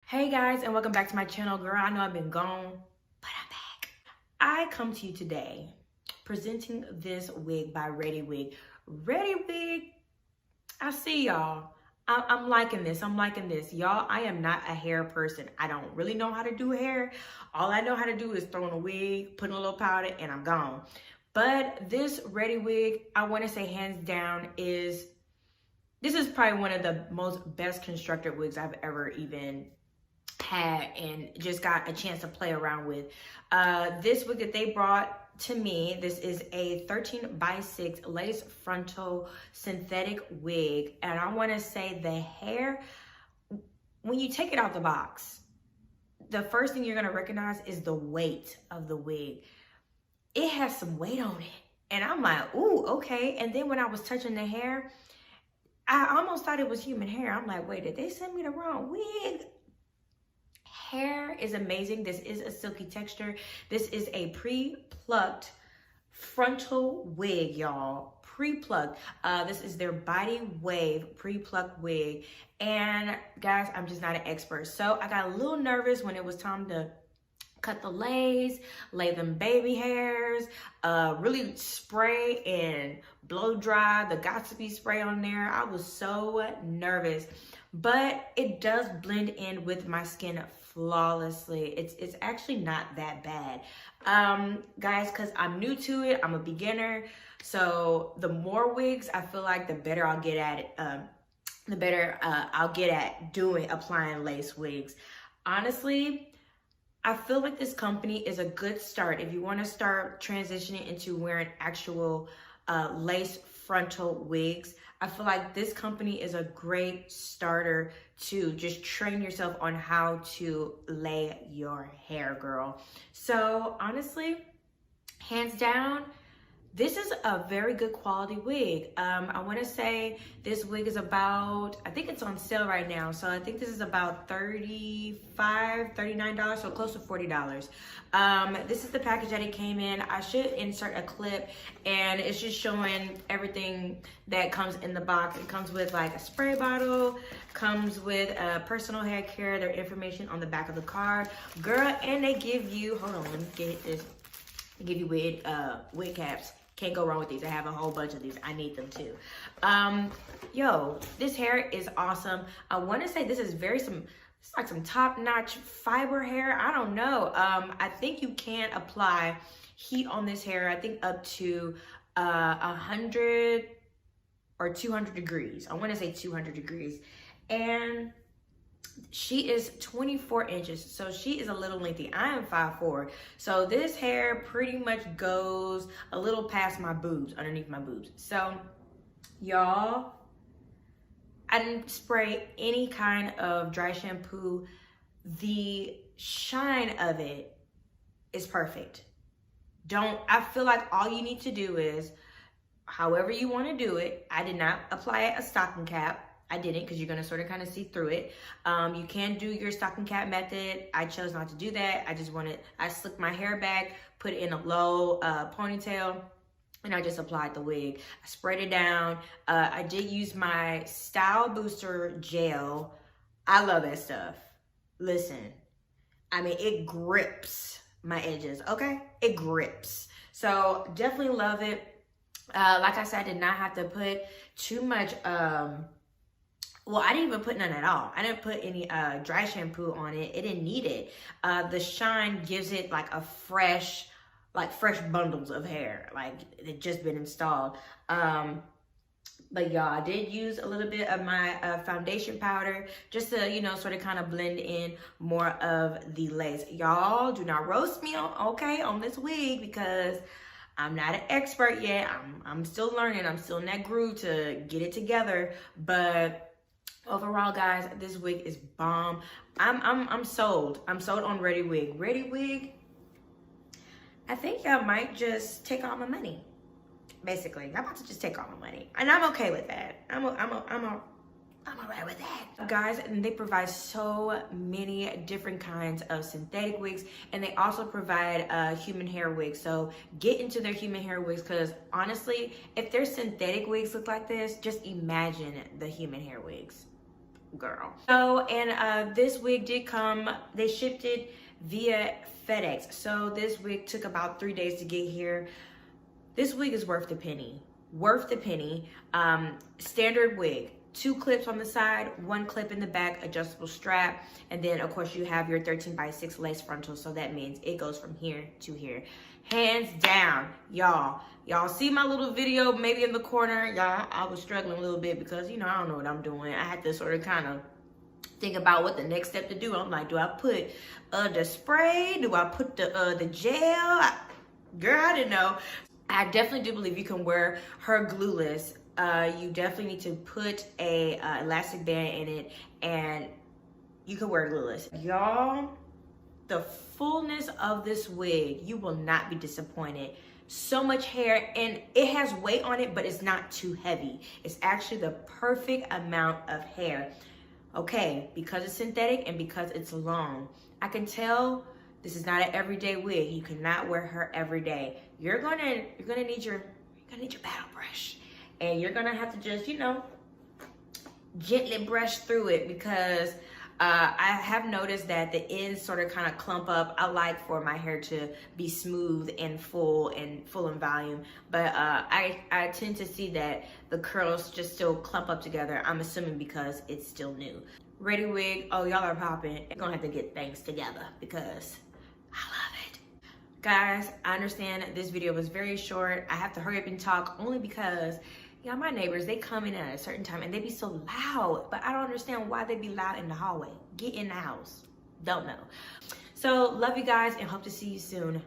Hey guys, and welcome back to my channel. Girl, I know I've been gone, but I'm back. I come to you today presenting this wig by ReadyWig. ReadyWig, I see y'all. I'm liking this. I'm liking this. Y'all, I am not a hair person. I don't really know how to do hair. All I know how to do is throw in a wig, put in a little powder, and I'm gone. But this ReadyWig, I want to say hands down this is probably one of the most best constructed wigs I've ever even had and just got a chance to play around with. This wig that they brought to me, this is a 13x6 lace frontal synthetic wig, and I want to say the hair, when you take it out the box, the first thing you're going to recognize is the weight of the wig. It has some weight on it, and I'm like, ooh, okay. And then when I was touching the hair, I almost thought it was human hair. I'm like, wait, did they send me the wrong wig? Hair is amazing. This is a silky texture. This is a pre-plucked frontal wig, y'all. Pre-plucked. This is their body wave pre-plucked wig. And guys, I'm just not an expert. So I got a little nervous when it was time to cut the lays, lay them baby hairs, really spray and blow dry the Gotsby spray on there. I was so nervous, but it does blend in with my skin flawlessly. It's actually not that bad, guys, because I'm new to it. I'm a beginner, so the more wigs I feel like, the better I'll get at it. The better I'll get at applying lace wigs. Honestly, I feel like this company is a good start if you want to start transitioning into wearing actual lace frontal wigs. I feel like this company is a great starter to just train yourself on how to lay your hair, girl. So honestly, hands down, this is a very good quality wig. I want to say this wig is about, I think it's on sale right now. So I think this is about $35, $39, so close to $40. This is the package that it came in. I should insert a clip, and it's just showing everything that comes in the box. It comes with like a spray bottle, comes with personal hair care, their information on the back of the card. Girl, and they give you, hold on, let me get this. They give you wig caps. Can't go wrong with these. I have a whole bunch of these. I need them too. Yo, this hair is awesome. I want to say this is it's like some top-notch fiber hair. I don't know. I think you can apply heat on this hair. I think up to 100 or 200 degrees. I want to say 200 degrees. And she is 24 inches, so she is a little lengthy. I am 5'4", so this hair pretty much goes a little past my boobs, underneath my boobs. So y'all, I didn't spray any kind of dry shampoo. The shine of it is perfect. I feel like all you need to do is, however you want to do it. I did not apply a stocking cap. I didn't, because you're going to sort of kind of see through it. You can do your stocking cap method. I chose not to do that. I slicked my hair back, put it in a low ponytail, and I just applied the wig. I sprayed it down. I did use my Style Booster gel. I love that stuff. Listen, I mean, it grips my edges, okay? It grips. So definitely love it. Like I said, I did not have to put too much, well, I didn't even put none at all. I didn't put any dry shampoo on it. It didn't need it. The shine gives it like a fresh bundles of hair. Like it just been installed. But y'all, I did use a little bit of my foundation powder just to, you know, sort of kind of blend in more of the lace. Y'all, do not roast me on this wig, because I'm not an expert yet. I'm still learning. I'm still in that groove to get it together. But overall, guys, this wig is bomb. I'm sold. I'm sold on ReadyWig. ReadyWig, I think y'all might just take all my money. Basically, I'm about to just take all my money, and I'm okay with that. I'm alright with that, guys. And they provide so many different kinds of synthetic wigs, and they also provide human hair wigs. So get into their human hair wigs, because honestly, if their synthetic wigs look like this, just imagine the human hair wigs. girl. So, and this wig did come, they shipped it via FedEx. So this wig took about 3 days to get here. This wig is worth the penny. Worth the penny. Standard wig. 2 clips on the side, 1 clip in the back, adjustable strap, and then of course you have your 13x6 lace frontal, so that means it goes from here to here. Hands down, y'all see my little video maybe in the corner. Y'all, I was struggling a little bit because, you know, I don't know what I'm doing. I had to sort of kind of think about what the next step to do. I'm like, do I put the spray? Do I put the gel? Girl, I didn't know. I definitely do believe you can wear her glueless. You definitely need to put a elastic band in it, and you can wear glueless. Y'all, the fullness of this wig, you will not be disappointed. So much hair, and it has weight on it, but it's not too heavy. It's actually the perfect amount of hair. Okay, because it's synthetic and because it's long, I can tell this is not an everyday wig. You cannot wear her every day. You're gonna need your battle brush. And you're gonna have to just, you know, gently brush through it, because I have noticed that the ends sort of kind of clump up. I like for my hair to be smooth and full in volume, but I tend to see that the curls just still clump up together. I'm assuming because it's still new. ReadyWig, oh, y'all are popping. You're gonna have to get things together because I love it. Guys, I understand this video was very short. I have to hurry up and talk only because, yeah, my neighbors, they come in at a certain time and they be so loud, but I don't understand why they be loud in the hallway. Get in the house. Don't know. So love you guys and hope to see you soon.